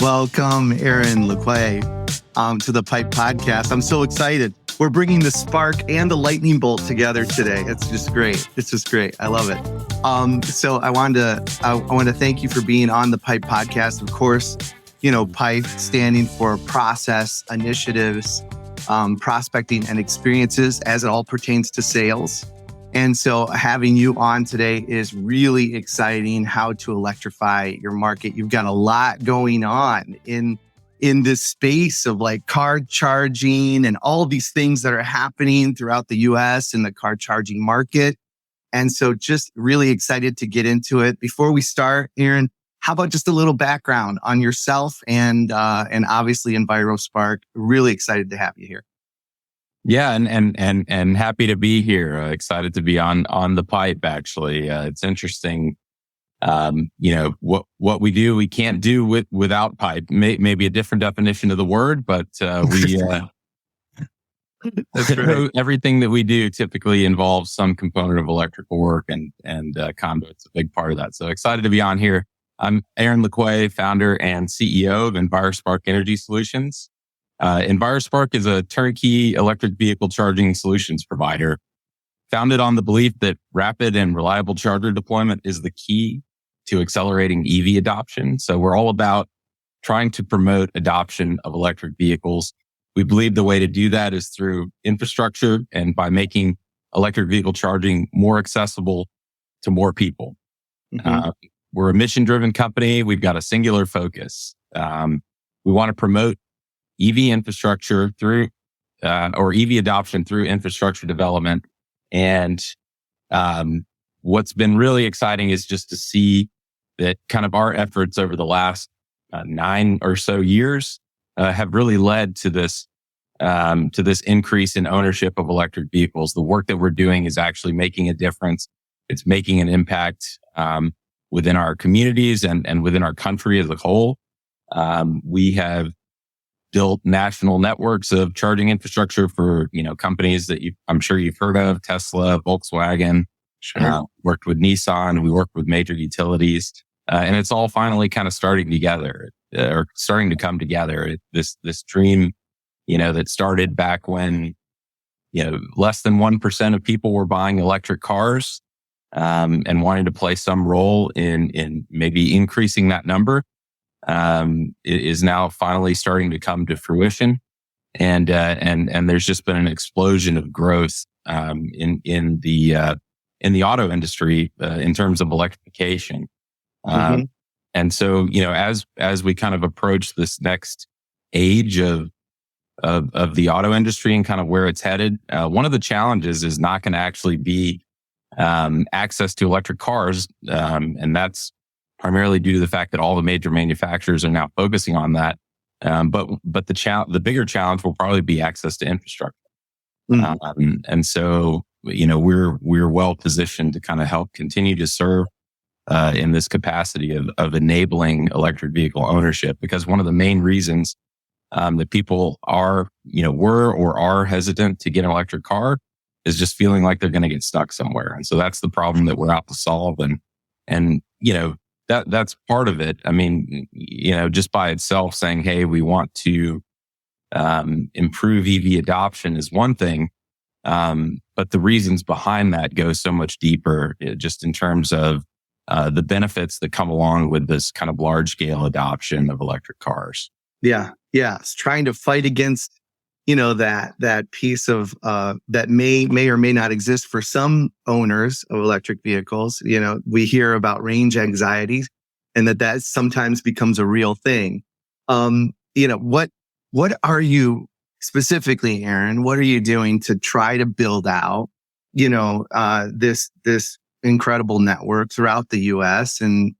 Welcome, Aaron Luque, to the Pipe Podcast. I'm so excited. We're bringing the spark and the lightning bolt together today. It's just great. I love it. So I want to thank you for being on the Pipe Podcast. Of course, Pipe standing for process, initiatives, prospecting, and experiences as it all pertains to sales. And so having you on today is really exciting. How to electrify your market. You've got a lot going on in this space of like car charging and all these things that are happening throughout the US in the car charging market. And so just really excited to get into it. Before we start, Aaron, how about just a little background on yourself and obviously EnviroSpark? Really excited to have you here. Yeah, and happy to be here. Excited to be on the Pipe. Actually, it's interesting. What we do, we can't do without pipe. Maybe a different definition of the word, but we everything that we do typically involves some component of electrical work, and conduit's a big part of that. So excited to be on here. I'm Aaron Luque, founder and CEO of EnviroSpark Energy Solutions. EnviroSpark is a turnkey electric vehicle charging solutions provider, founded on the belief that rapid and reliable charger deployment is the key to accelerating EV adoption. So we're all about trying to promote adoption of electric vehicles. We believe the way to do that is through infrastructure and by making electric vehicle charging more accessible to more people. Mm-hmm. We're a mission-driven company. We've got a singular focus. We want to promote EV infrastructure through, or EV adoption through infrastructure development. And what's been really exciting is just to see that kind of our efforts over the last 9 or so years have really led to this increase in ownership of electric vehicles. The work that we're doing is actually making a difference. It's making an impact within our communities and within our country as a whole. We have built national networks of charging infrastructure for, companies that I'm sure you've heard of, Tesla, Volkswagen, worked with Nissan. We work with major utilities, and it's all finally kind of starting to come together. This dream, that started back when, less than 1% of people were buying electric cars, and wanting to play some role in maybe increasing that number. It is now finally starting to come to fruition, and there's just been an explosion of growth in the auto industry in terms of electrification. Mm-hmm. And so as we kind of approach this next age of the auto industry and kind of where it's headed, one of the challenges is not going to actually be access to electric cars, and that's primarily due to the fact that all the major manufacturers are now focusing on that. But the bigger challenge will probably be access to infrastructure. Mm-hmm. And so, we're well positioned to kind of help continue to serve in this capacity of enabling electric vehicle ownership, because one of the main reasons that people were or are hesitant to get an electric car is just feeling like they're going to get stuck somewhere. And so that's the problem that we're out to solve. And that's part of it. I mean, just by itself saying, hey, we want to improve EV adoption is one thing. But the reasons behind that go so much deeper, just in terms of the benefits that come along with this kind of large scale adoption of electric cars. Yeah. It's trying to fight against, that piece of that may or may not exist for some owners of electric vehicles. We hear about range anxiety, and that sometimes becomes a real thing. What are you specifically, Aaron? What are you doing to try to build out, this incredible network throughout the U.S. And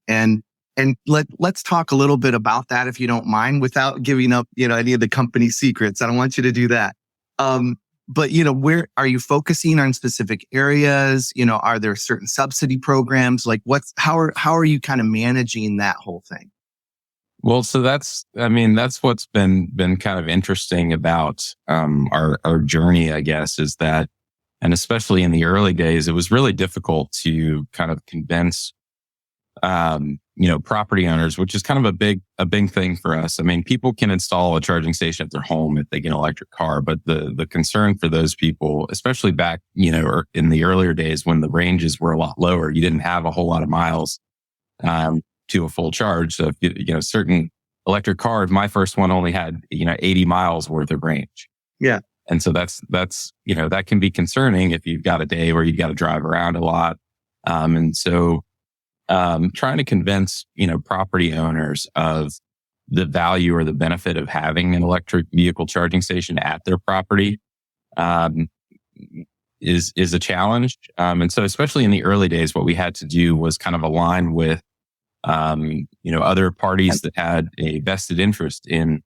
let's talk a little bit about that, if you don't mind, without giving up, any of the company secrets. I don't want you to do that. But where are you focusing on specific areas? Are there certain subsidy programs? Like how are you kind of managing that whole thing? Well, so that's what's been kind of interesting about our journey, I guess, is that, and especially in the early days, it was really difficult to kind of convince property owners, which is kind of a big thing for us. I mean, people can install a charging station at their home if they get an electric car, but the concern for those people, especially back, or in the earlier days when the ranges were a lot lower, you didn't have a whole lot of miles, to a full charge. So if certain electric cars, my first one only had, 80 miles worth of range. Yeah. And so that's, that can be concerning if you've got a day where you've got to drive around a lot. And so, trying to convince, property owners of the value or the benefit of having an electric vehicle charging station at their property, is a challenge. And so especially in the early days, what we had to do was kind of align with, other parties that had a vested interest in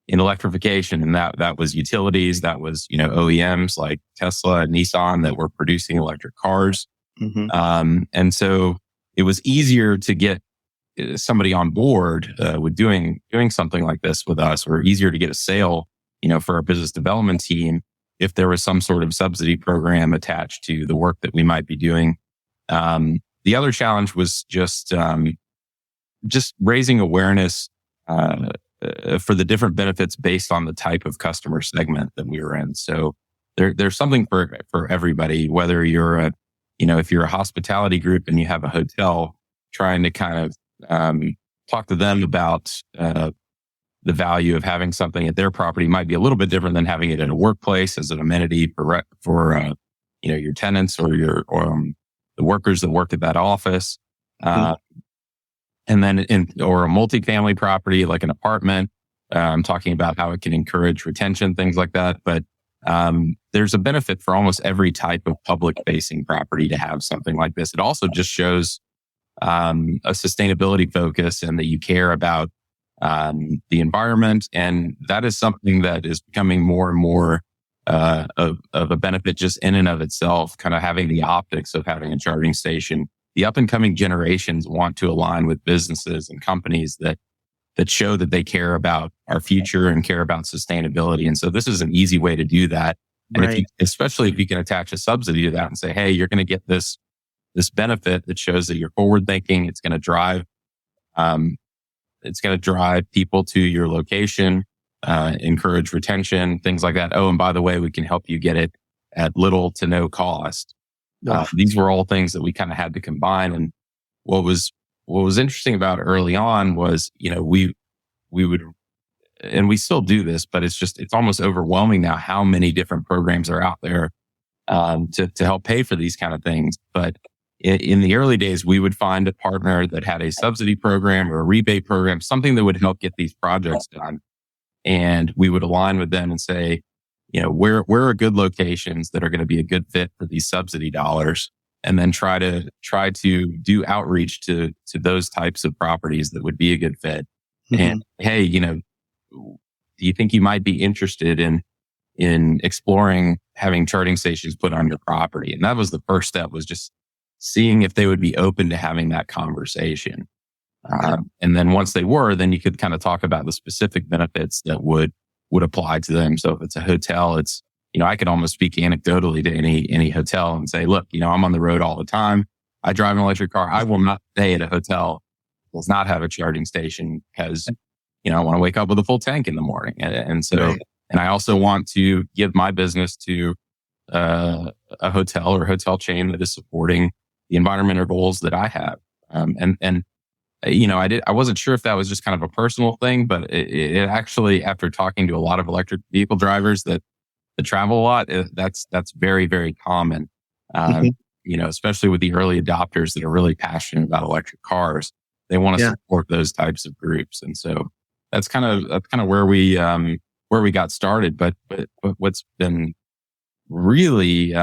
electrification. And that was utilities, that was, OEMs like Tesla and Nissan that were producing electric cars. Mm-hmm. And so it was easier to get somebody on board with doing something like this with us, or easier to get a sale, for our business development team if there was some sort of subsidy program attached to the work that we might be doing. The other challenge was just raising awareness for the different benefits based on the type of customer segment that we were in. So there's something for everybody, whether you're if you're a hospitality group and you have a hotel, trying to kind of talk to them about the value of having something at their property might be a little bit different than having it at a workplace as an amenity for your tenants or the workers that work at that office. And then or a multifamily property like an apartment, I'm talking about how it can encourage retention, things like that. But there's a benefit for almost every type of public facing property to have something like this. It also just shows a sustainability focus and that you care about the environment. And that is something that is becoming more and more of a benefit just in and of itself, kind of having the optics of having a charging station. The up and coming generations want to align with businesses and companies that show that they care about our future and care about sustainability. And so this is an easy way to do that. And Right. especially if you can attach a subsidy to that and say, hey, you're going to get this benefit that shows that you're forward thinking. It's going to drive people to your location, encourage retention, things like that. Oh, and by the way, we can help you get it at little to no cost. These were all things that we kind of had to combine. And what was interesting about early on was, we would, and we still do this, but it's almost overwhelming now how many different programs are out there to help pay for these kind of things. But in the early days, we would find a partner that had a subsidy program or a rebate program, something that would help get these projects done. And we would align with them and say, where are good locations that are going to be a good fit for these subsidy dollars, and then try to do outreach to those types of properties that would be a good fit. Mm-hmm. And hey, do you think you might be interested in exploring having charging stations put on your property? And that was the first step, was just seeing if they would be open to having that conversation. And then once they were, then you could kind of talk about the specific benefits that would apply to them. So if it's a hotel, it's, I could almost speak anecdotally to any hotel and say, look, I'm on the road all the time. I drive an electric car. I will not stay at a hotel that does not have a charging station because, I want to wake up with a full tank in the morning. And so, right. And I also want to give my business to a hotel or hotel chain that is supporting the environmental goals that I have. I wasn't sure if that was just kind of a personal thing, but it actually, after talking to a lot of electric vehicle drivers that travel a lot, that's very, very common. Especially with the early adopters that are really passionate about electric cars, they want to support those types of groups. And so that's kind of where we got started. But what's been really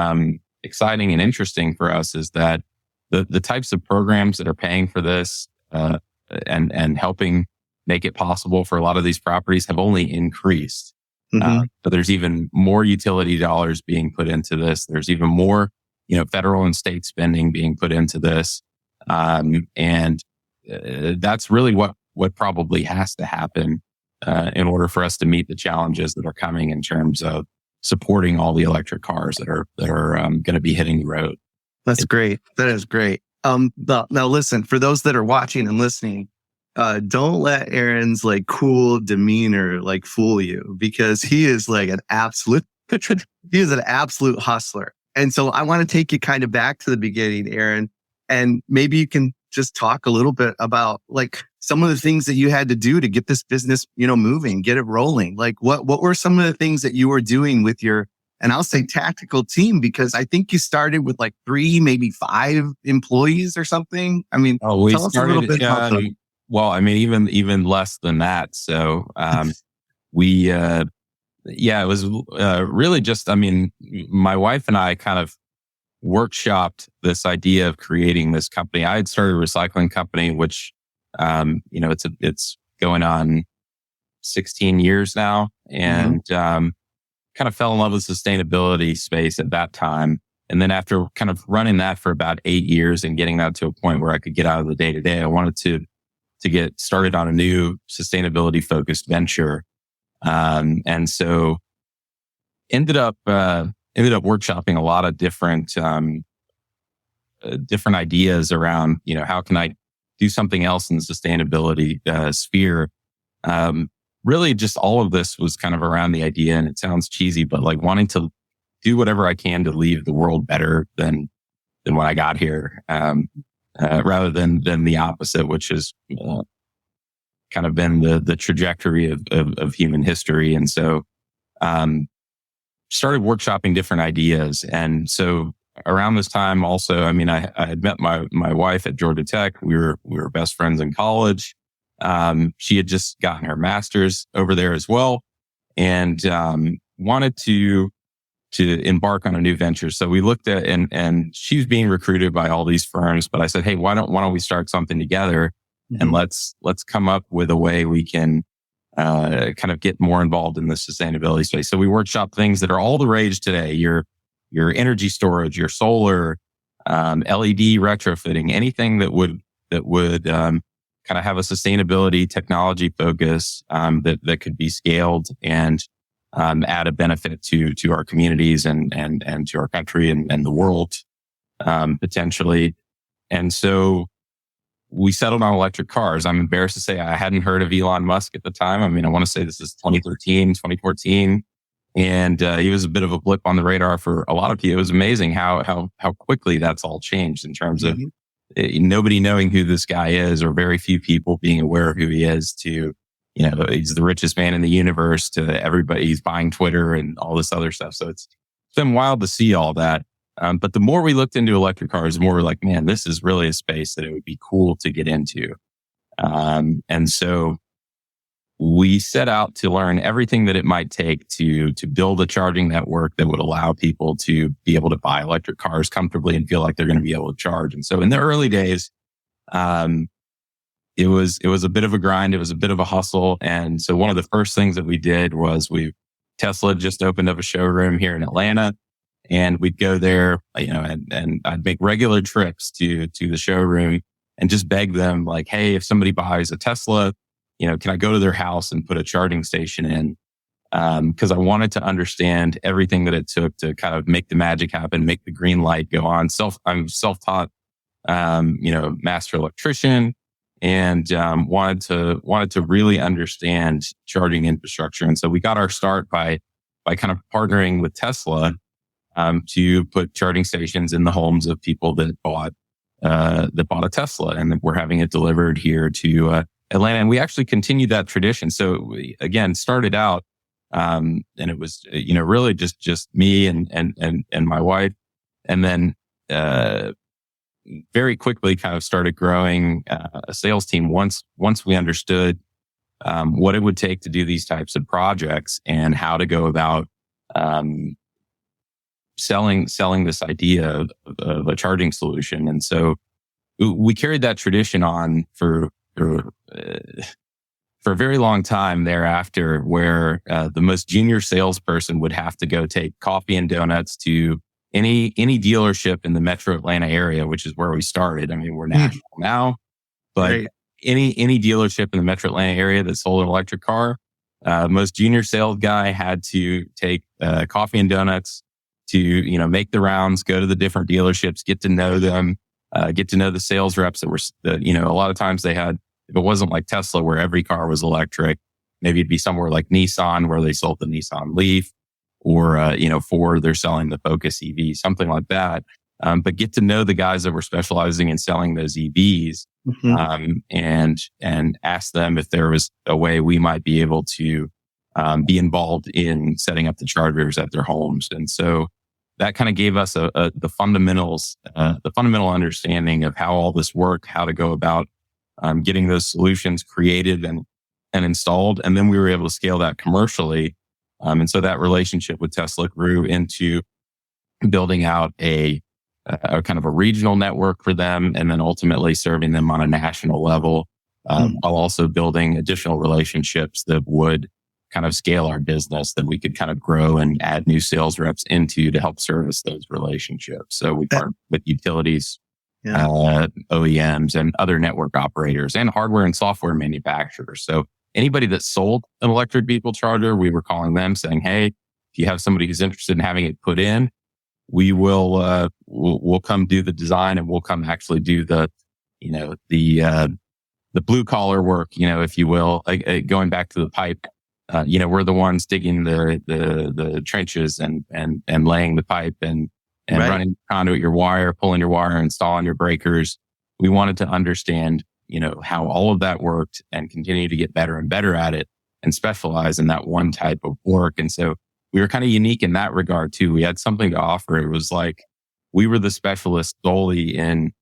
exciting and interesting for us is that the types of programs that are paying for this and helping make it possible for a lot of these properties have only increased. But there's even more utility dollars being put into this. There's even more, federal and state spending being put into this. And that's really what probably has to happen in order for us to meet the challenges that are coming in terms of supporting all the electric cars that are going to be hitting the road. That's great. That is great. Now listen, for those that are watching and listening, don't let Aaron's like cool demeanor like fool you, because he is like an absolute, he is an absolute hustler. And so I want to take you kind of back to the beginning, Aaron, and maybe you can just talk a little bit about like some of the things that you had to do to get this business, moving, get it rolling. Like what were some of the things that you were doing with your, and I'll say tactical team, because I think you started with like 3, maybe 5 employees or something. I mean, We tell us a little started, bit about them. well, I mean, even less than that. So, we, it was really just, I mean, my wife and I kind of workshopped this idea of creating this company. I had started a recycling company, which, it's going on 16 years now, and kind of fell in love with sustainability space at that time. And then after kind of running that for about 8 years and getting that to a point where I could get out of the day to day, I wanted to get started on a new sustainability focused venture. And so ended up workshopping a lot of different ideas around, how can I do something else in the sustainability sphere. Really just all of this was kind of around the idea, and it sounds cheesy, but like wanting to do whatever I can to leave the world better than when I got here, rather than the opposite, which has kind of been the trajectory of human history. And so, started workshopping different ideas. And so around this time also, I mean, I had met my wife at Georgia Tech. We were best friends in college. She had just gotten her master's over there as well, and wanted to embark on a new venture. So we looked at, and she was being recruited by all these firms, but I said, hey, why don't we start something together, and let's come up with a way we can kind of get more involved in the sustainability space. So we workshop things that are all the rage today: your energy storage, your solar, LED retrofitting, anything that would kind of have a sustainability technology focus, that could be scaled and add a benefit to our communities and to our country and the world, potentially. And so we settled on electric cars. I'm embarrassed to say I hadn't heard of Elon Musk at the time. I mean, I want to say this is 2013, 2014. And he was a bit of a blip on the radar for a lot of people. It was amazing how quickly that's all changed in terms of nobody knowing who this guy is, or very few people being aware of who he is, to, he's the richest man in the universe, to everybody, he's buying Twitter and all this other stuff. So it's been wild to see all that. But the more we looked into electric cars, the more we're like, man, this is really a space that it would be cool to get into. And so we set out to learn everything that it might take to build a charging network that would allow people to be able to buy electric cars comfortably and feel like they're going to be able to charge. And so in the early days, it was a bit of a grind. It was a bit of a hustle. And so one of the first things that we did was Tesla just opened up a showroom here in Atlanta, and we'd go there, and I'd make regular trips to the showroom and just beg them, like, hey, if somebody buys a Tesla, can I go to their house and put a charging station in? Because I wanted to understand everything that it took to kind of make the magic happen, make the green light go on. I'm self-taught, master electrician, and wanted to really understand charging infrastructure. And so we got our start by kind of partnering with Tesla to put charging stations in the homes of people that bought a Tesla, and we're having it delivered here to Atlanta. And we actually continued that tradition. So we, again, started out, and it was, really just me and my wife. And then, very quickly kind of started growing a sales team once we understood, what it would take to do these types of projects and how to go about, selling this idea of a charging solution. And so we carried that tradition on for a very long time thereafter, where the most junior salesperson would have to go take coffee and donuts to any dealership in the Metro Atlanta area, which is where we started. I mean, we're national now, but right. any dealership in the Metro Atlanta area that sold an electric car, most junior sales guy had to take coffee and donuts to make the rounds, go to the different dealerships, get to know them, get to know the sales reps that were, a lot of times they had, if it wasn't like Tesla where every car was electric, maybe it'd be somewhere like Nissan where they sold the Nissan Leaf, or, Ford, they're selling the Focus EV, something like that. But get to know the guys that were specializing in selling those EVs, and ask them if there was a way we might be able to be involved in setting up the chargers at their homes. And so that kind of gave us the fundamentals, the fundamental understanding of how all this worked, how to go about getting those solutions created and installed. And then we were able to scale that commercially. And so that relationship with Tesla grew into building out a kind of a regional network for them, and then ultimately serving them on a national level, while also building additional relationships that would kind of scale our business, that we could kind of grow and add new sales reps into to help service those relationships. So we partner with utilities, OEMs, and other network operators, and hardware and software manufacturers. So anybody that sold an electric vehicle charger, we were calling them saying, hey, if you have somebody who's interested in having it put in, we will, we'll come do the design, and we'll come actually do the blue collar work, if you will, going back to the pipe. We're the ones digging the trenches and laying the pipe and running conduit, your wire, pulling your wire, installing your breakers. We wanted to understand, how all of that worked and continue to get better and better at it and specialize in that one type of work. And so we were kind of unique in that regard too. We had something to offer. It was like we were the specialists solely in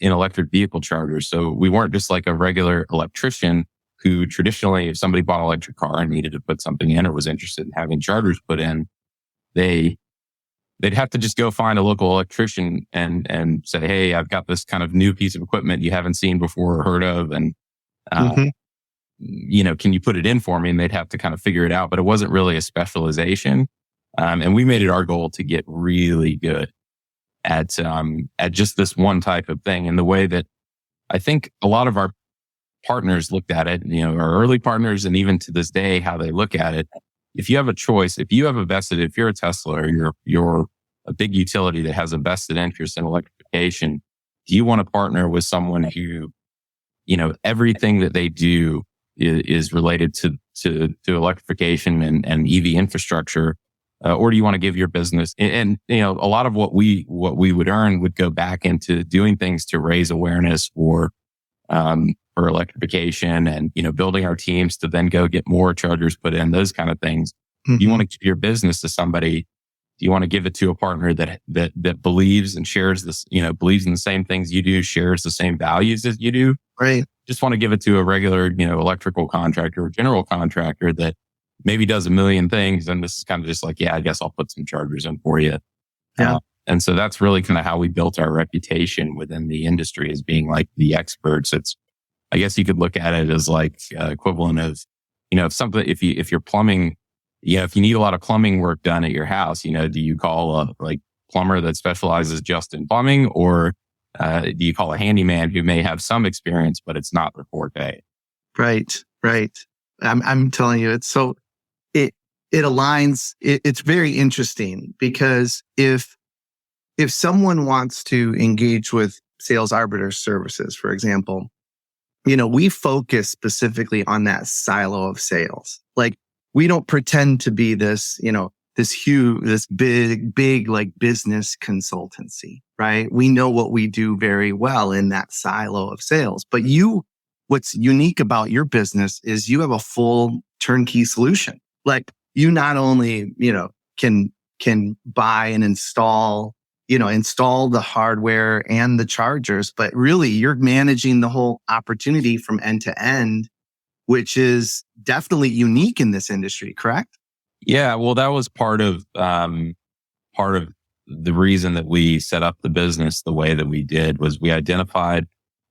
electric vehicle chargers. So we weren't just like a regular electrician who traditionally, if somebody bought an electric car and needed to put something in or was interested in having chargers put in, they'd have to just go find a local electrician and say, hey, I've got this kind of new piece of equipment you haven't seen before or heard of. And, can you put it in for me? And they'd have to kind of figure it out, but it wasn't really a specialization. And we made it our goal to get really good at just this one type of thing. And the way that I think a lot of our partners looked at it, our early partners, and even to this day, how they look at it. If you have a choice, if you're a Tesla or you're a big utility that has a vested interest in electrification, do you want to partner with someone who, everything that they do is related to electrification and EV infrastructure? Or do you want to give your business and a lot of what we would earn would go back into doing things to raise awareness for electrification and, building our teams to then go get more chargers put in, those kind of things. Do you want to give your business to somebody? Do you want to give it to a partner that believes and shares this, believes in the same things you do, shares the same values as you do? Right. Just want to give it to a regular, electrical contractor or general contractor that maybe does a million things. And this is kind of just like, I guess I'll put some chargers in for you. Yeah. And so that's really kind of how we built our reputation within the industry, as being like the experts. I guess you could look at it as like equivalent of, if you're plumbing, if you need a lot of plumbing work done at your house, do you call a plumber that specializes just in plumbing, or do you call a handyman who may have some experience, but it's not their forte? Right. I'm telling you, it's so, it aligns. It's very interesting because if someone wants to engage with sales arbiter services, for example, we focus specifically on that silo of sales. Like, we don't pretend to be this, this big like business consultancy, right? We know what we do very well in that silo of sales. But what's unique about your business is you have a full turnkey solution. Like, you not only, can buy and install the hardware and the chargers, but really you're managing the whole opportunity from end to end, which is definitely unique in this industry, correct? Yeah, well, that was part of the reason that we set up the business the way that we did. Was we identified,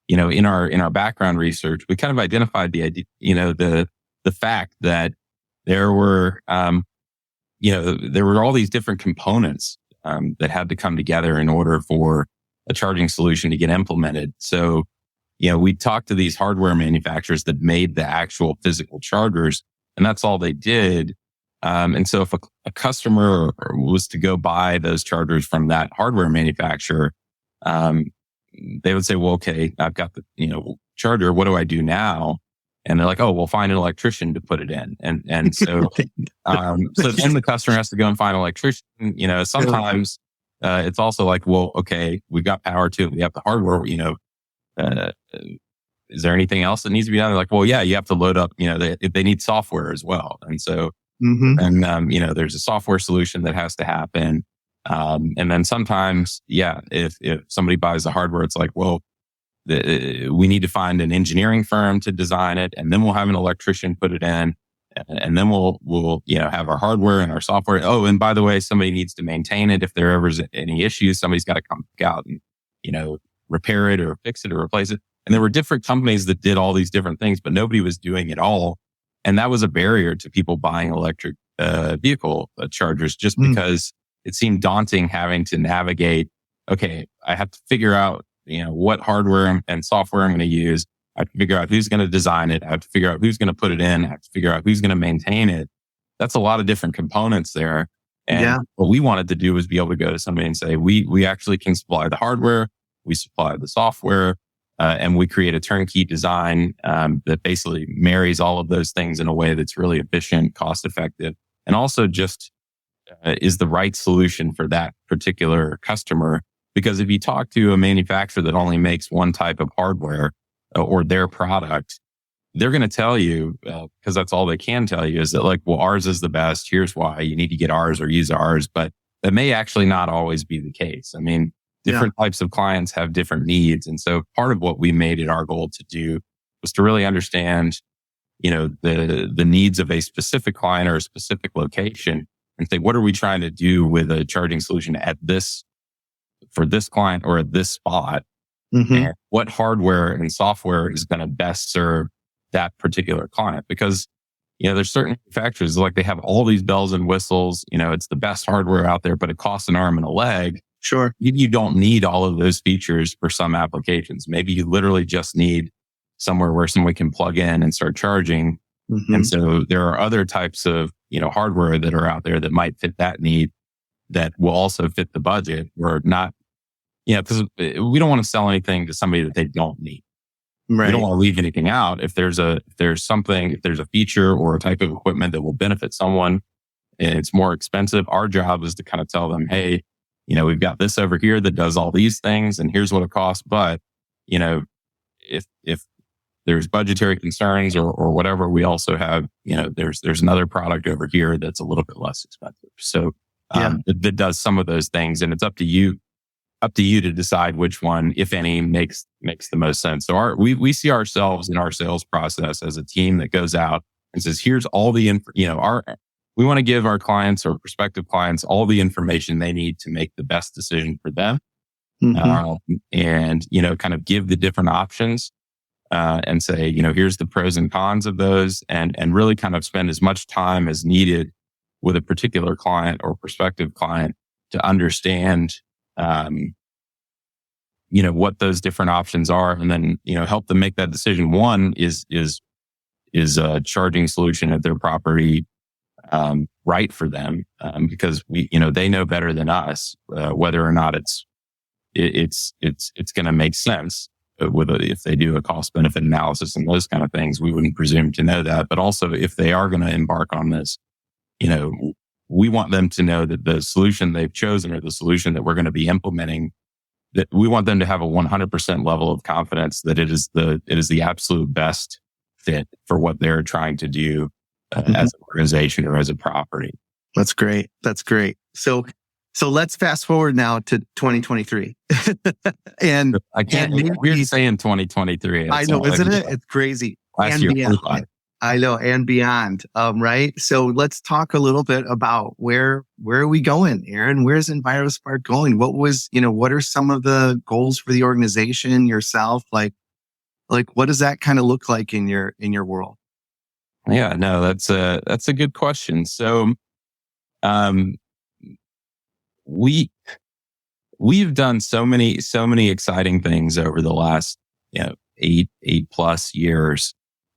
in our background research, we kind of identified the idea, the fact that there were all these different components that had to come together in order for a charging solution to get implemented. So, we talked to these hardware manufacturers that made the actual physical chargers, and that's all they did. And so if a customer was to go buy those chargers from that hardware manufacturer, they would say, well, okay, I've got the, charger. What do I do now? And they're like, oh, we'll find an electrician to put it in. And so, so then the customer has to go and find an electrician. Sometimes, it's also like, well, okay, we've got power to it. We have the hardware, uh, is there anything else that needs to be done? They're like, well, yeah, you have to load up, they need software as well. And so, there's a software solution that has to happen. And then sometimes, if somebody buys the hardware, it's like, well, we need to find an engineering firm to design it, and then we'll have an electrician put it in, and then we'll have our hardware and our software. Oh, and by the way, somebody needs to maintain it. If there ever is any issues, somebody's got to come out and repair it or fix it or replace it. And there were different companies that did all these different things, but nobody was doing it all, and that was a barrier to people buying electric vehicle chargers, just because it seemed daunting having to navigate. Okay, I have to figure out what hardware and software I'm going to use. I have to figure out who's going to design it. I have to figure out who's going to put it in. I have to figure out who's going to maintain it. That's a lot of different components there. And what we wanted to do was be able to go to somebody and say, we actually can supply the hardware, we supply the software, and we create a turnkey design that basically marries all of those things in a way that's really efficient, cost effective, and also just is the right solution for that particular customer. Because if you talk to a manufacturer that only makes one type of hardware or their product, they're going to tell you, because that's all they can tell you, is that like, well, ours is the best. Here's why you need to get ours or use ours. But that may actually not always be the case. I mean, different types of clients have different needs. And so part of what we made it our goal to do was to really understand, the needs of a specific client or a specific location and say, what are we trying to do with a charging solution for this client or at this spot, and what hardware and software is going to best serve that particular client. Because, there's certain manufacturers, like they have all these bells and whistles, it's the best hardware out there, but it costs an arm and a leg. Sure. You don't need all of those features for some applications. Maybe you literally just need somewhere where someone can plug in and start charging. And so there are other types of, hardware that are out there that might fit that need, that will also fit the budget, or not. Because we don't want to sell anything to somebody that they don't need. Right. We don't want to leave anything out. If there's a feature or a type of equipment that will benefit someone and it's more expensive, our job is to kind of tell them, hey, we've got this over here that does all these things, and here's what it costs. But, if there's budgetary concerns or whatever, we also have, there's another product over here that's a little bit less expensive. So that does some of those things, and it's up to you to decide which one, if any, makes the most sense. So we see ourselves in our sales process as a team that goes out and says, here's all the we want to give our clients or prospective clients all the information they need to make the best decision for them. And kind of give the different options, and say, here's the pros and cons of those, and really kind of spend as much time as needed with a particular client or prospective client to understand, what those different options are, and then, help them make that decision. One is a charging solution at their property, right for them, because they know better than us, whether or not it's going to make sense. If they do a cost benefit analysis and those kind of things, we wouldn't presume to know that. But also, if they are going to embark on this, we want them to know that the solution they've chosen, or the solution that we're going to be implementing, that we want them to have a 100% level of confidence that it is the absolute best fit for what they're trying to do as an organization or as a property. That's great. So let's fast forward now to 2023. And I can't. We're saying 2023. I know, isn't it? It's crazy. Last and year, beyond. I know, and beyond. Right. So let's talk a little bit about where are we going, Aaron? Where's EnviroSpark going? What are some of the goals for the organization, yourself? Like what does that kind of look like in your world? Yeah, no, that's a good question. So, we've done so many exciting things over the last, 8+ years.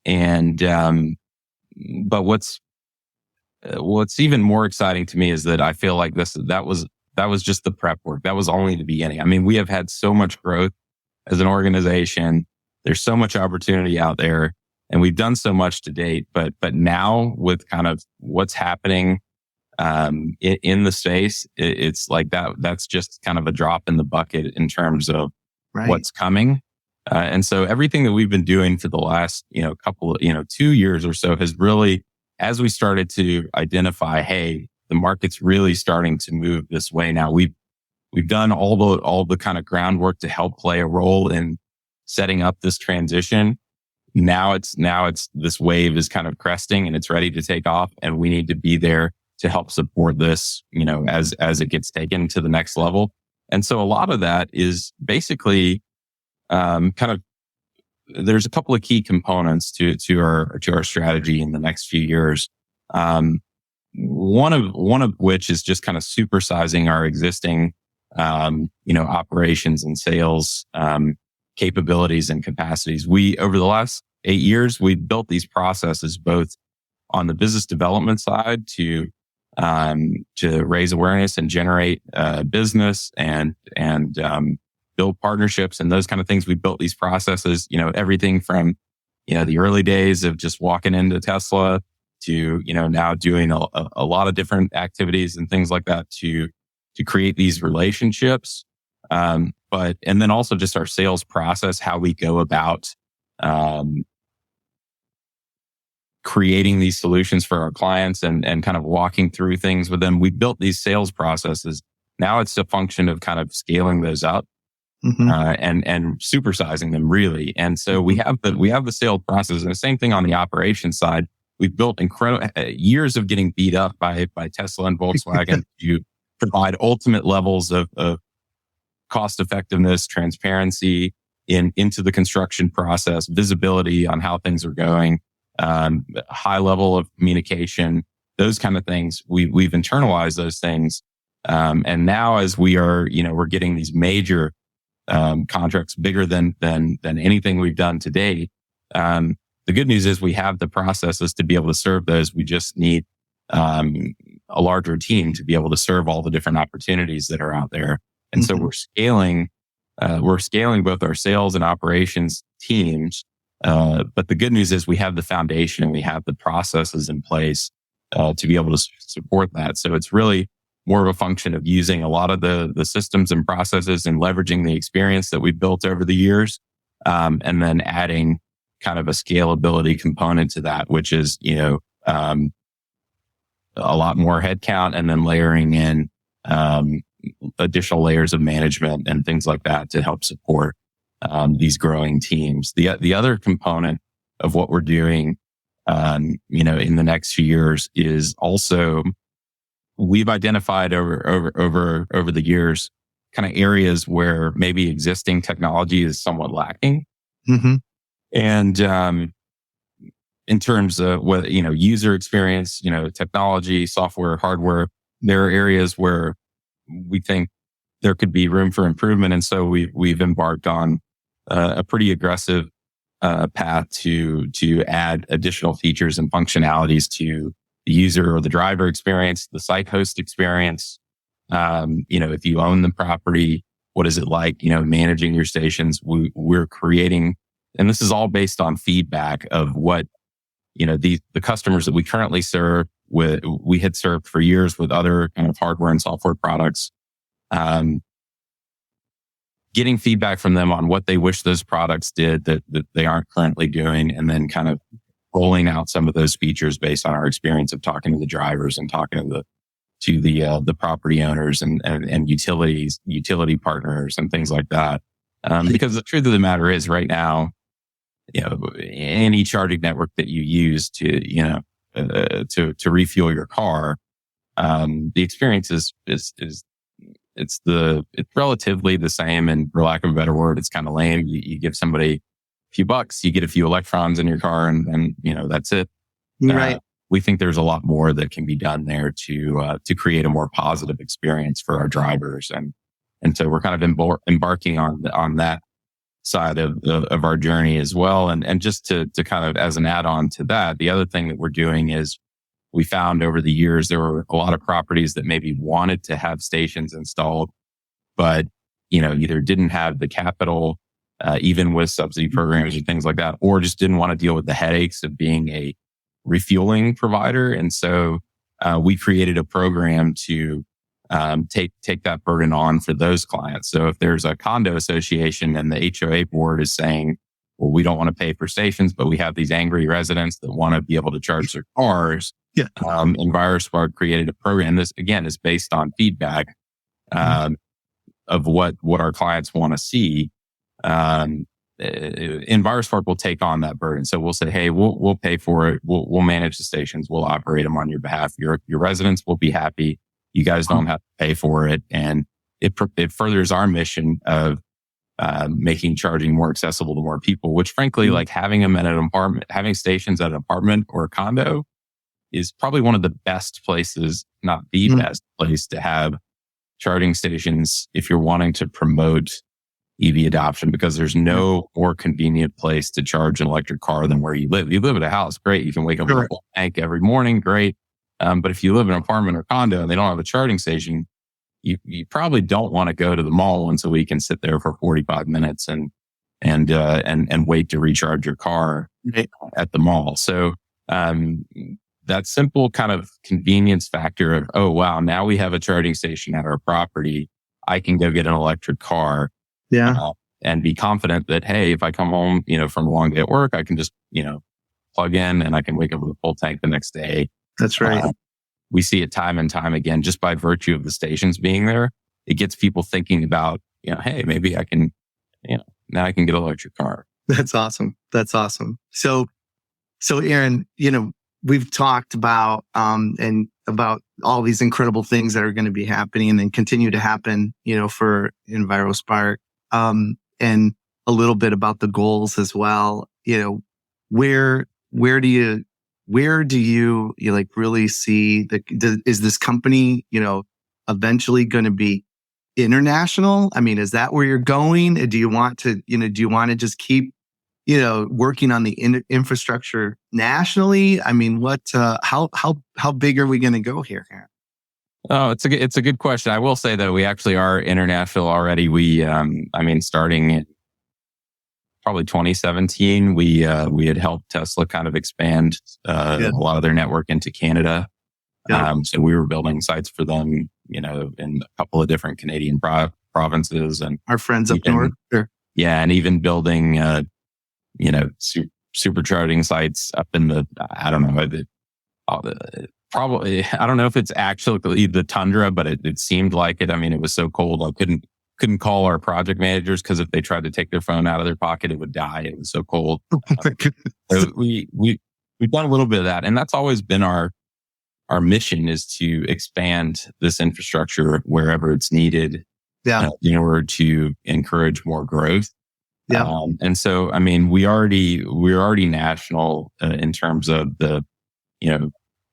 And, but what's even more exciting to me is that I feel like that was just the prep work. That was only the beginning. I mean, we have had so much growth as an organization. There's so much opportunity out there, and we've done so much to date. But now with kind of what's happening in the space, it's like that's just kind of a drop in the bucket in terms of what's coming. And so everything that we've been doing for the last, couple, 2 years or so has really, as we started to identify, hey, the market's really starting to move this way now. We've done all the kind of groundwork to help play a role in setting up this transition. Now it's this wave is kind of cresting and it's ready to take off, and we need to be there to help support this, as it gets taken to the next level. And so a lot of that is basically there's a couple of key components to our strategy in the next few years. One of which is just kind of supersizing our existing operations and sales capabilities and capacities. Over the last 8 years, we've built these processes both on the business development side to raise awareness and generate business and build partnerships and those kind of things. We built these processes, everything from, the early days of just walking into Tesla to, now doing a lot of different activities and things like that to create these relationships. And then also just our sales process, how we go about, creating these solutions for our clients and kind of walking through things with them. We built these sales processes. Now it's a function of kind of scaling those up. And supersizing them really. And so we have the sales process, and the same thing on the operations side. We've built incredible years of getting beat up by Tesla and Volkswagen to provide ultimate levels of cost effectiveness, transparency into the construction process, visibility on how things are going, high level of communication, those kind of things. We've internalized those things. And now as we are, we're getting these major contracts bigger than anything we've done to date. The good news is we have the processes to be able to serve those. We just need a larger team to be able to serve all the different opportunities that are out there. And so we're scaling both our sales and operations teams. But the good news is we have the foundation and we have the processes in place to be able to support that. So it's really more of a function of using a lot of the systems and processes and leveraging the experience that we've built over the years. And then adding kind of a scalability component to that, which is, a lot more headcount, and then layering in, additional layers of management and things like that to help support, these growing teams. The other component of what we're doing, in the next few years is also, we've identified over the years kind of areas where maybe existing technology is somewhat lacking. And in terms of whether, user experience, technology, software, hardware, there are areas where we think there could be room for improvement. And so we've embarked on a pretty aggressive path to add additional features and functionalities to the user or the driver experience, the site host experience. If you own the property, what is it like, managing your stations? We're creating, and this is all based on feedback of what, the customers that we currently serve we had served for years with other kind of hardware and software products. Getting feedback from them on what they wish those products did that they aren't currently doing, and then kind of rolling out some of those features based on our experience of talking to the drivers and talking to the property owners and utility partners and things like that. Because the truth of the matter is, right now, any charging network that you use to refuel your car, the experience is it's relatively the same, and for lack of a better word, it's kind of lame. You give somebody a few bucks, you get a few electrons in your car, and that's it. Right. We think there's a lot more that can be done there to create a more positive experience for our drivers, and so we're kind of embarking on that side of our journey as well. And just to kind of as an add-on to that, the other thing that we're doing is, we found over the years there were a lot of properties that maybe wanted to have stations installed, but either didn't have the capital even with subsidy programs or things like that, or just didn't want to deal with the headaches of being a refueling provider. And so we created a program to take that burden on for those clients. So if there's a condo association and the HOA board is saying, well, we don't want to pay for stations, but we have these angry residents that want to be able to charge their cars. Yeah. EnviroSpark created a program. This again is based on feedback of what our clients want to see. EnviroSpark will take on that burden. So we'll say, hey, we'll pay for it. We'll manage the stations. We'll operate them on your behalf. Your residents will be happy. You guys don't have to pay for it. And it furthers our mission of making charging more accessible to more people, which frankly, like having them at an apartment, having stations at an apartment or a condo is probably one of the best places, not the best place to have charging stations if you're wanting to promote EV adoption, because there's no more convenient place to charge an electric car than where you live. You live at a house, great. You can wake up with a full tank every morning, great. But if you live in an apartment or condo and they don't have a charging station, you probably don't want to go to the mall once a week and sit there for 45 minutes and wait to recharge your car at the mall. So, that simple kind of convenience factor of, oh, wow, now we have a charging station at our property. I can go get an electric car. Yeah. And be confident that, hey, if I come home, from a long day at work, I can just, plug in and I can wake up with a full tank the next day. That's right. We see it time and time again, just by virtue of the stations being there. It gets people thinking about, hey, maybe I can, now I can get an electric car. That's awesome. That's awesome. So Aaron, we've talked about, and about all these incredible things that are going to be happening and continue to happen, for EnviroSpark, and a little bit about the goals as well. Where do you like really see is this company, eventually going to be international? I mean, is that where you're going? Do you want to just keep, working on the infrastructure nationally? I mean, how big are we going to go here? Oh, it's a good question. I will say that we actually are international already. We, starting in probably 2017, we had helped Tesla kind of expand a lot of their network into Canada. Yeah. So we were building sites for them, in a couple of different Canadian provinces, and our friends up north. Sure. Yeah, and even building, supercharging sites up in the, I don't know, probably, I don't know if it's actually the tundra, but it seemed like it. I mean, it was so cold, I couldn't call our project managers, because if they tried to take their phone out of their pocket, it would die. It was so cold. Oh my goodness. So we've done a little bit of that, and that's always been our mission, is to expand this infrastructure wherever it's needed. Yeah. In order to encourage more growth. Yeah. And so, I mean, we're already national in terms of the,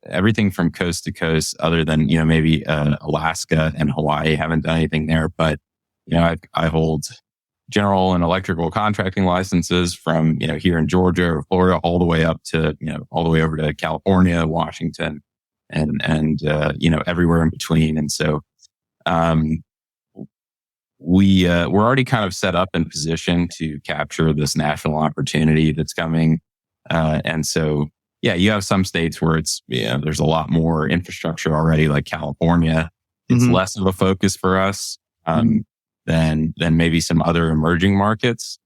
everything from coast to coast, other than, maybe Alaska and Hawaii haven't done anything there. But, I hold general and electrical contracting licenses from, here in Georgia or Florida, all the way up to, all the way over to California, Washington, and everywhere in between. And so, we're already kind of set up in position to capture this national opportunity that's coming. And so, yeah, you have some states where it's, there's a lot more infrastructure already, like California. It's less of a focus for us, than maybe some other emerging markets.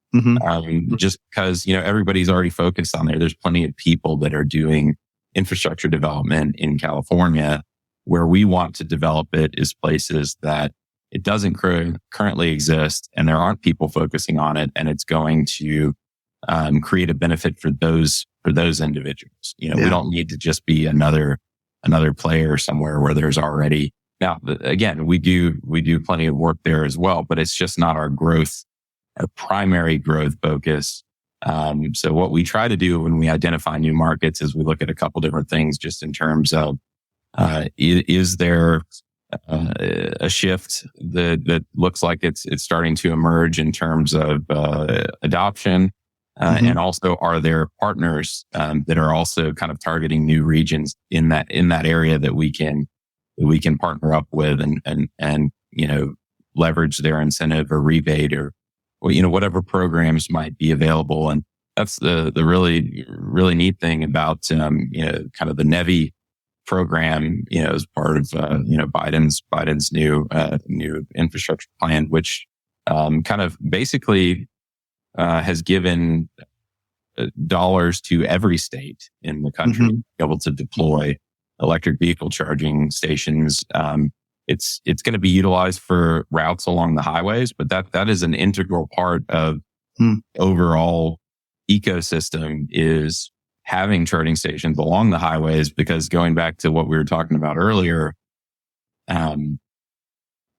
Just because, everybody's already focused on there. There's plenty of people that are doing infrastructure development in California. Where we want to develop it is places that it doesn't currently exist, and there aren't people focusing on it, and it's going to create a benefit for those individuals. We don't need to just be another player somewhere where there's already. Now, again, we do plenty of work there as well, but it's just not our primary growth focus. So what we try to do when we identify new markets is we look at a couple different things, just in terms of is there a shift that looks like it's starting to emerge in terms of adoption, and also are there partners that are also kind of targeting new regions in that area that we can partner up with and leverage their incentive or rebate or whatever programs might be available. And that's the really, really neat thing about, kind of the NEVI program, as part of, Biden's new infrastructure plan, which, kind of basically, has given dollars to every state in the country to be able to deploy electric vehicle charging stations. It's going to be utilized for routes along the highways, but that is an integral part of overall ecosystem, is having charging stations along the highways, because going back to what we were talking about earlier,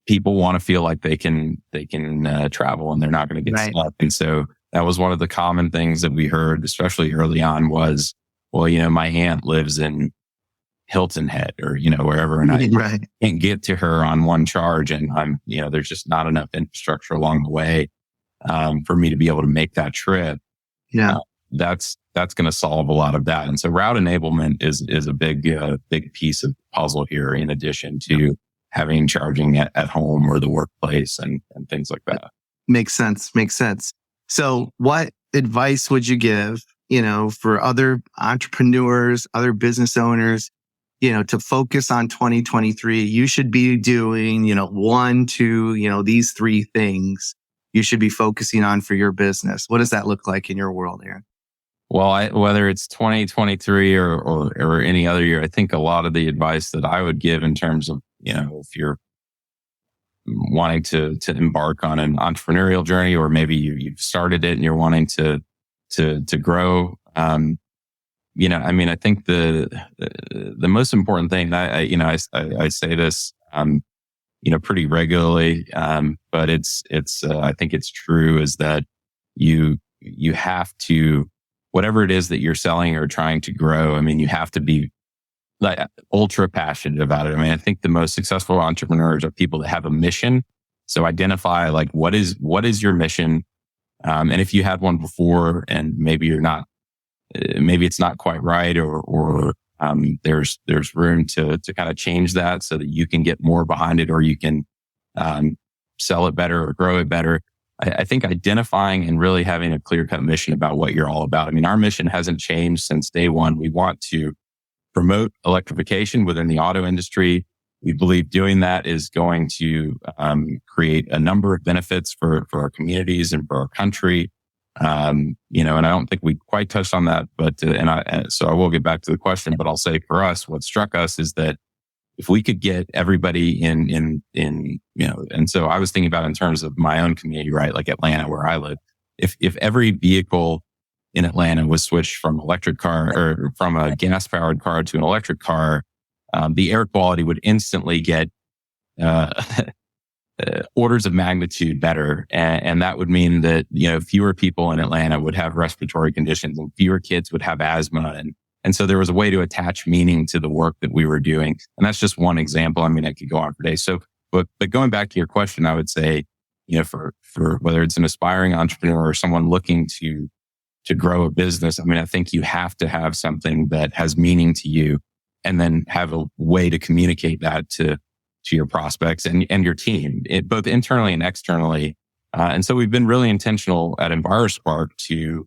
people want to feel like they can travel and they're not going to get stuck. And so that was one of the common things that we heard, especially early on, was, well, my aunt lives in Hilton Head or, wherever, and I can't get to her on one charge, and I'm, there's just not enough infrastructure along the way, for me to be able to make that trip. Yeah. That's going to solve a lot of that. And so route enablement is a big piece of the puzzle here, in addition to having charging at home or the workplace and things like that. Makes sense. So what advice would you give, for other entrepreneurs, other business owners, to focus on 2023? You should be doing, 1, 2, these 3 things you should be focusing on for your business. What does that look like in your world, Aaron? Well, whether it's 2023 or any other year, I think a lot of the advice that I would give in terms of, if you're wanting to embark on an entrepreneurial journey, or maybe you've started it and you're wanting to grow, I think the most important thing, I say this, pretty regularly, but it's I think it's true, is that you have to, whatever it is that you're selling or trying to grow, you have to be like ultra passionate about it. I think the most successful entrepreneurs are people that have a mission. So identify like, what is your mission? And if you had one before and maybe you're not, maybe it's not quite right, or there's room to kind of change that so that you can get more behind it, or you can, sell it better or grow it better. I think identifying and really having a clear-cut mission about what you're all about. Our mission hasn't changed since day one. We want to promote electrification within the auto industry. We believe doing that is going to create a number of benefits for our communities and for our country. And I don't think we quite touched on that, but so I will get back to the question. But I'll say, for us, what struck us is that if we could get everybody in, and so I was thinking about in terms of my own community, right? Like Atlanta, where I live, if every vehicle in Atlanta was switched from electric car, or from a gas powered car to an electric car, the air quality would instantly get, orders of magnitude better. And that would mean that, fewer people in Atlanta would have respiratory conditions, and fewer kids would have asthma. And so there was a way to attach meaning to the work that we were doing. And that's just one example. I could go on for days. So, but going back to your question, I would say, for whether it's an aspiring entrepreneur or someone looking to grow a business, I think you have to have something that has meaning to you, and then have a way to communicate that to your prospects and your team, both internally and externally. And so we've been really intentional at EnviroSpark to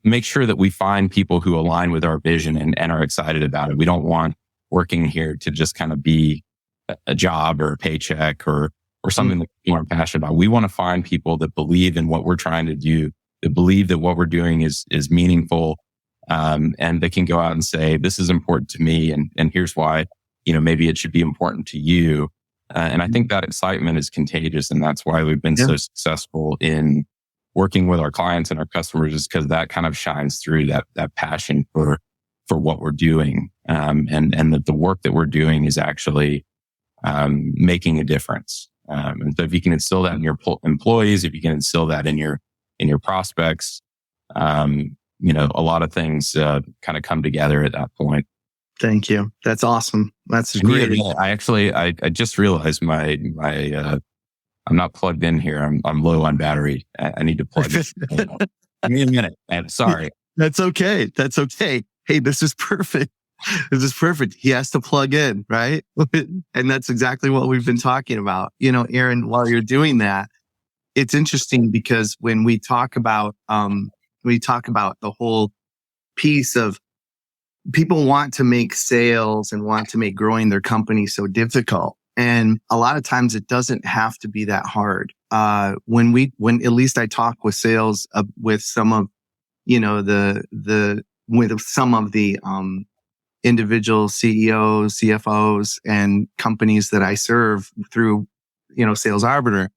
make sure that we find people who align with our vision and are excited about it. We don't want working here to just kind of be a job or a paycheck or something that we aren't passionate about. We want to find people that believe in what we're trying to do, that believe that what we're doing is meaningful, and they can go out and say, this is important to me, and here's why, maybe it should be important to you. And I think that excitement is contagious, and that's why we've been so successful in working with our clients and our customers, is because that kind of shines through, that passion for what we're doing, and that the work that we're doing is actually making a difference. And so if you can instill that in your employees, if you can instill that in your prospects, a lot of things kind of come together at that point. Thank you. That's awesome. That's great. I just realized my I'm not plugged in here. I'm low on battery. I need to plug it. Give me a minute, man. Sorry. That's okay. Hey, this is perfect. This is perfect. He has to plug in, right? And that's exactly what we've been talking about. Aaron, while you're doing that, it's interesting because when we talk about the whole piece of people want to make sales and want to make growing their company so difficult. And a lot of times it doesn't have to be that hard. When at least I talk with sales with some of, with some of the, individual CEOs, CFOs, and companies that I serve through, Sales Arbiter,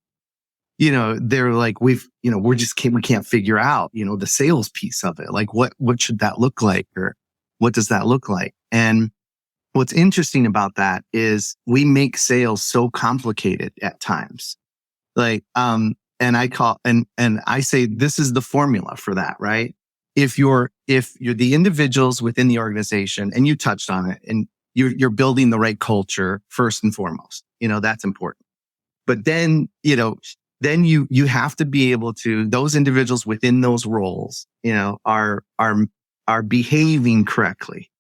they're like, we can't figure out, the sales piece of it. Like, what should that look like? Or what does that look like? And what's interesting about that is we make sales so complicated at times. Like, and I say this is the formula for that, right? If you're the individuals within the organization, and you touched on it, and you're building the right culture first and foremost, that's important. But then, then you have to be able to, those individuals within those roles, are behaving correctly.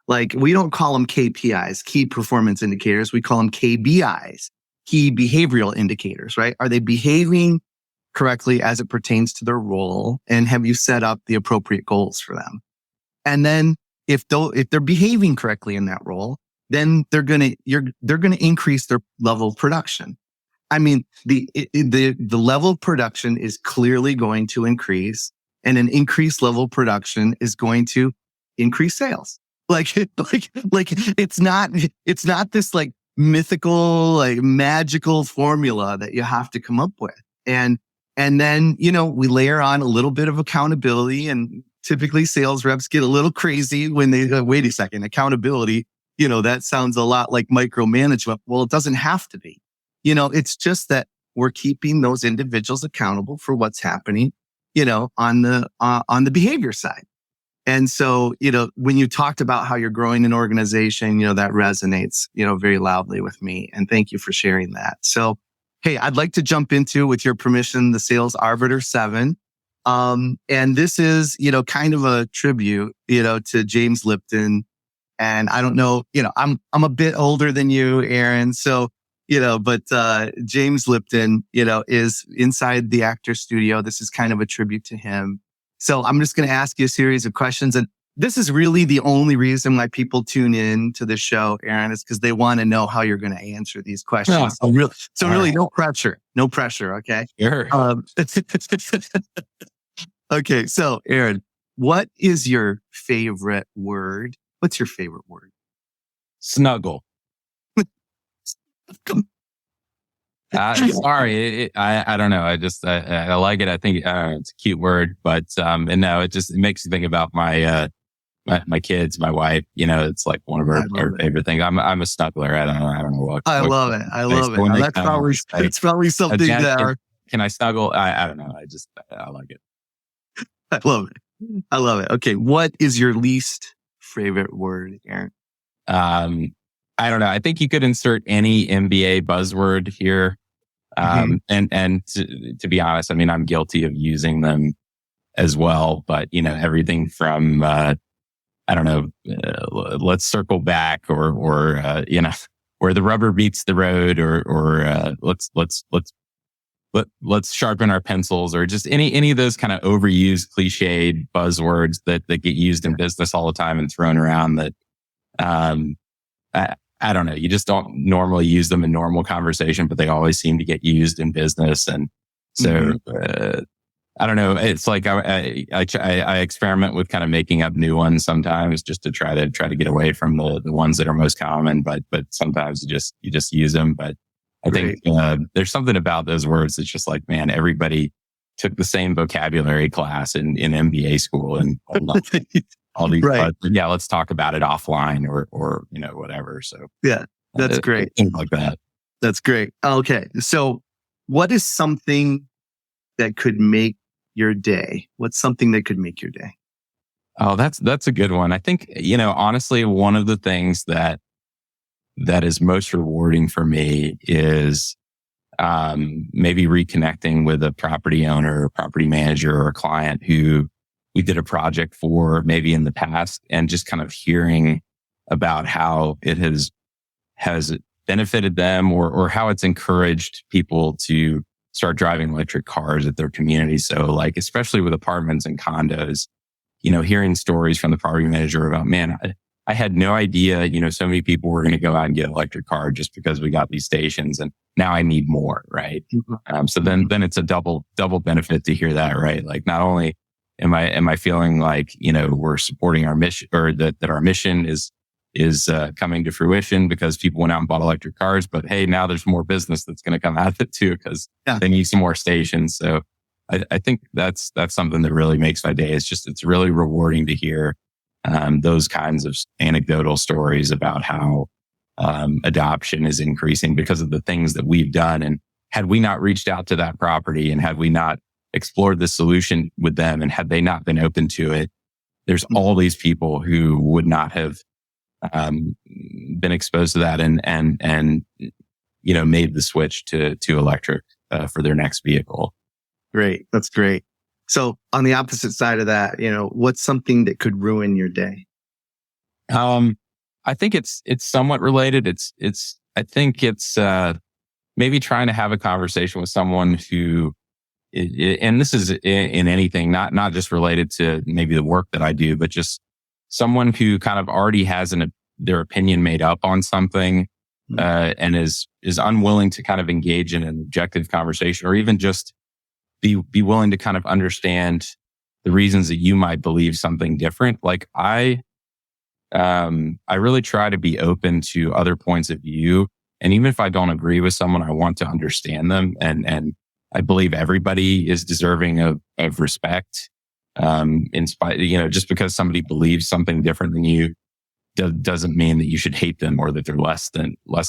Like, we don't call them KPIs, key performance indicators. We call them KBIs, key behavioral indicators, right? Are they behaving correctly as it pertains to their role? And have you set up the appropriate goals for them? And then if they're behaving correctly in that role, then they're going to increase their level of production. I mean, the level of production is clearly going to increase, and an increased level of production is going to increase sales. Like it's not this like mythical, like magical formula that you have to come up with. And then, we layer on a little bit of accountability, and typically sales reps get a little crazy when they go, wait a second, accountability, that sounds a lot like micromanagement. Well, it doesn't have to be. It's just that we're keeping those individuals accountable for what's happening, on the behavior side. And so, when you talked about how you're growing an organization, that resonates, very loudly with me. And thank you for sharing that. So, hey, I'd like to jump into, with your permission, the Sales Arbiter 7. And this is, kind of a tribute, to James Lipton. And I don't know, I'm a bit older than you, Aaron. So, but James Lipton, is inside the actor studio. This is kind of a tribute to him. So I'm just going to ask you a series of questions. And this is really the only reason why people tune in to the show, Aaron, is because they want to know how you're going to answer these questions. Oh, so really, no pressure. Okay. Sure. Okay. So Aaron, what is your favorite word? What's your favorite word? Snuggle. Sorry, I don't know. I like it. I think it's a cute word, but and no, it makes me think about my kids, my wife. It's like one of our favorite things. I'm a snuggler. I don't know what. I love it. That's probably something that. Can I snuggle? I don't know. I like it. I love it. Okay, what is your least favorite word, Aaron? I don't know. I think you could insert any MBA buzzword here. And to be honest, I mean, I'm guilty of using them as well, but everything from, let's circle back or where the rubber meets the road or let's sharpen our pencils, or just any of those kind of overused cliched buzzwords that get used in business all the time and thrown around that, I don't know. You just don't normally use them in normal conversation, but they always seem to get used in business. And so, I don't know. It's like I experiment with kind of making up new ones sometimes, just to try to get away from the ones that are most common. But sometimes you just use them. But I think there's something about those words that's just like, man, everybody took the same vocabulary class in MBA school and all these, but yeah, let's talk about it offline or whatever. So yeah, that's great. Things like that. That's great. Okay. So what is something that could make your day? What's something that could make your day? Oh, that's a good one. I think, honestly, one of the things that is most rewarding for me is maybe reconnecting with a property owner or property manager or a client who we did a project for maybe in the past, and just kind of hearing about how it has benefited them or how it's encouraged people to start driving electric cars at their community. So like, especially with apartments and condos, hearing stories from the property manager about, man, I had no idea, so many people were going to go out and get an electric car just because we got these stations, and now I need more, right? So then it's a double benefit to hear that, right? Like, not only am I feeling like, we're supporting our mission, or that our mission is coming to fruition because people went out and bought electric cars, but hey, now there's more business that's going to come out of it too, because they need some more stations. So I think that's something that really makes my day. It's really rewarding to hear those kinds of anecdotal stories about how adoption is increasing because of the things that we've done. And had we not reached out to that property, and had we not explored the solution with them, and had they not been open to it, there's all these people who would not have been exposed to that and made the switch to electric for their next vehicle. Great. That's great. So on the opposite side of that, what's something that could ruin your day? I think it's somewhat related. I think it's maybe trying to have a conversation with someone who, and this is in anything, not just related to maybe the work that I do, but just someone who kind of already has their opinion made up on something, and is unwilling to kind of engage in an objective conversation, or even just be willing to kind of understand the reasons that you might believe something different. Like I really try to be open to other points of view. And even if I don't agree with someone, I want to understand them. And I believe everybody is deserving of respect. In spite, just because somebody believes something different than you doesn't mean that you should hate them, or that they're less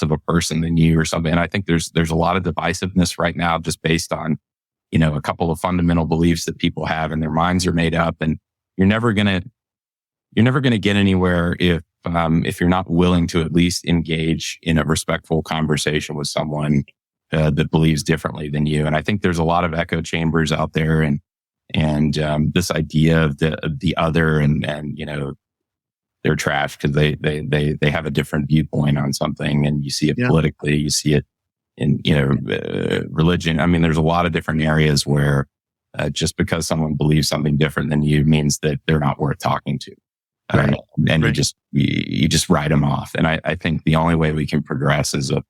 of a person than you or something. And I think there's a lot of divisiveness right now just based on, a couple of fundamental beliefs that people have, and their minds are made up. And you're never going to get anywhere if you're not willing to at least engage in a respectful conversation with someone that believes differently than you. And I think there's a lot of echo chambers out there, and this idea of the other, and they're trash because they have a different viewpoint on something, and you see it politically, you see it in religion. I mean, there's a lot of different areas where just because someone believes something different than you means that they're not worth talking to. And right. you just write them off. And I think the only way we can progress as a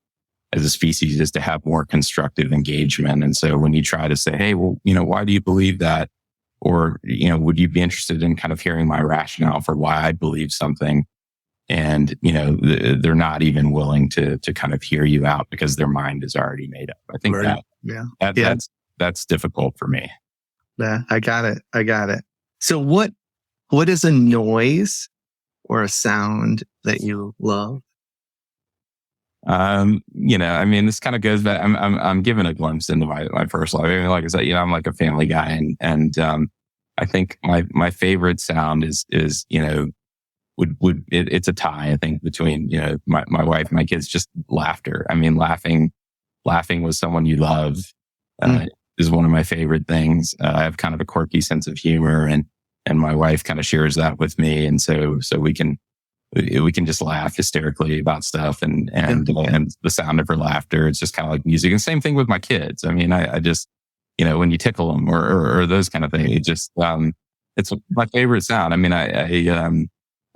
species is to have more constructive engagement. And so when you try to say, hey, well, why do you believe that? Or, would you be interested in kind of hearing my rationale for why I believe something? And, they're not even willing to kind of hear you out because their mind is already made up. I think that's difficult for me. Yeah, I got it. So what is a noise or a sound that you love? This kind of goes back. I'm giving a glimpse into my personal life. I mean, like I said, I'm like a family guy, and I think my favorite sound is it's a tie, I think, between my wife and my kids. Just laughter. I mean, laughing with someone you love is one of my favorite things. I have kind of a quirky sense of humor, and my wife kind of shares that with me, and so we can just laugh hysterically about stuff, and the sound of her laughter, it's just kind of like music. And same thing with my kids. I mean, I just, when you tickle them or those kind of things, it just, it's my favorite sound. I mean,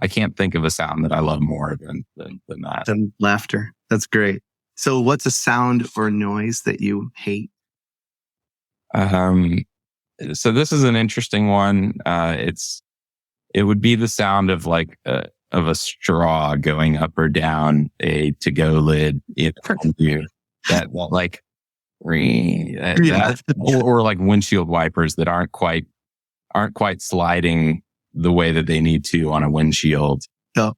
I can't think of a sound that I love more than that. Than laughter. That's great. So what's a sound or noise that you hate? So this is an interesting one. It would be the sound of of a straw going up or down a to-go lid. Or like windshield wipers that aren't quite sliding the way that they need to on a windshield. Oh.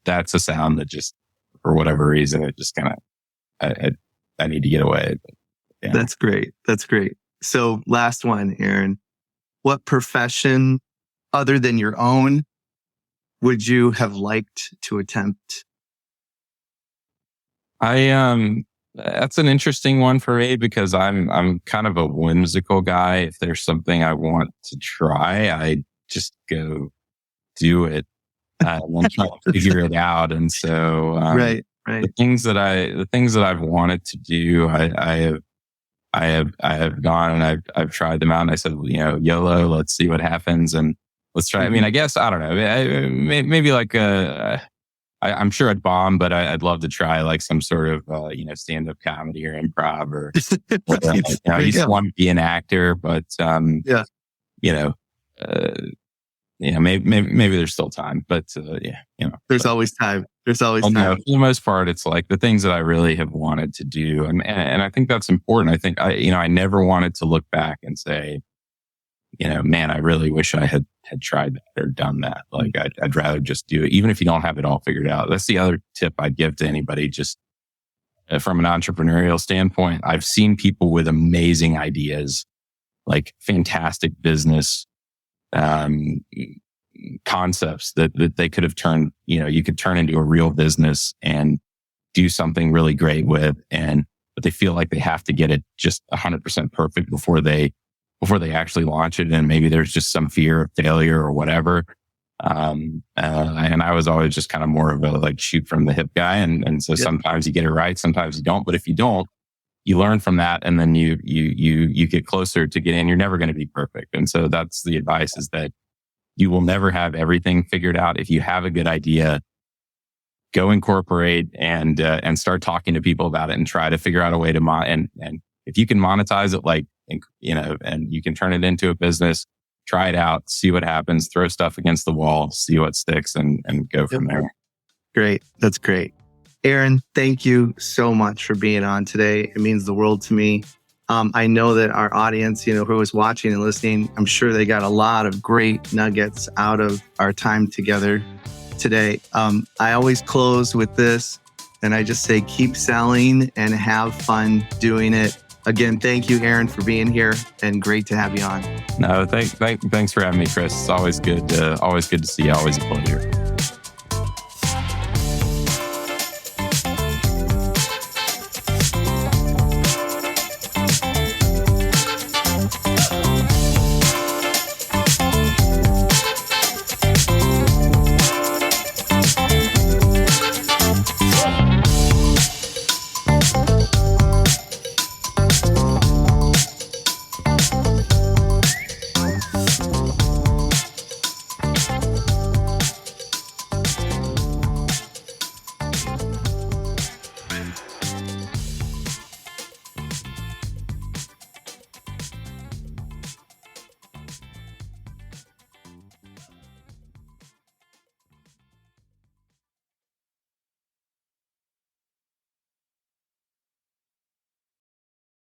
That's a sound that just, for whatever reason, it just kind of, I need to get away. Yeah. That's great. So last one, Aaron, what profession other than your own would you have liked to attempt? That's an interesting one for me because I'm kind of a whimsical guy. If there's something I want to try, I just go do it. and then trying to figure it out. And so, Right. the things that I've wanted to do, I have gone and I've tried them out, and I said, YOLO, let's see what happens, and let's try. I mean, I guess I don't know, maybe like I'm sure I'd bomb, but I'd love to try like some sort of stand-up comedy or improv or I used to want to be an actor, but maybe there's still time, but there's always time. There's always time. For the most part, it's like the things that I really have wanted to do, and I think that's important. I think I never wanted to look back and say, man, I really wish I had tried that or done that. Like I'd rather just do it, even if you don't have it all figured out. That's the other tip I'd give to anybody, just from an entrepreneurial standpoint. I've seen people with amazing ideas, like fantastic business concepts that they could have turned, you could turn into a real business and do something really great with, but they feel like they have to get it just 100% perfect before they actually launch it. And maybe there's just some fear of failure or whatever. And I was always just kind of more of a like shoot from the hip guy. And so sometimes you get it right, sometimes you don't. But if you don't, you learn from that, and then you get closer to getting. You're never going to be perfect. And so that's the advice, is that you will never have everything figured out. If you have a good idea, go incorporate and start talking to people about it and try to figure out a way to and if you can monetize it, and you can turn it into a business, try it out, see what happens, throw stuff against the wall, see what sticks, and go from there. Great. That's great. Aaron, thank you so much for being on today. It means the world to me. I know that our audience, who is watching and listening, I'm sure they got a lot of great nuggets out of our time together today. I always close with this, and I just say, keep selling and have fun doing it. Again, thank you, Aaron, for being here, and great to have you on. No, thanks for having me, Chris. It's always good to see you. Always a pleasure.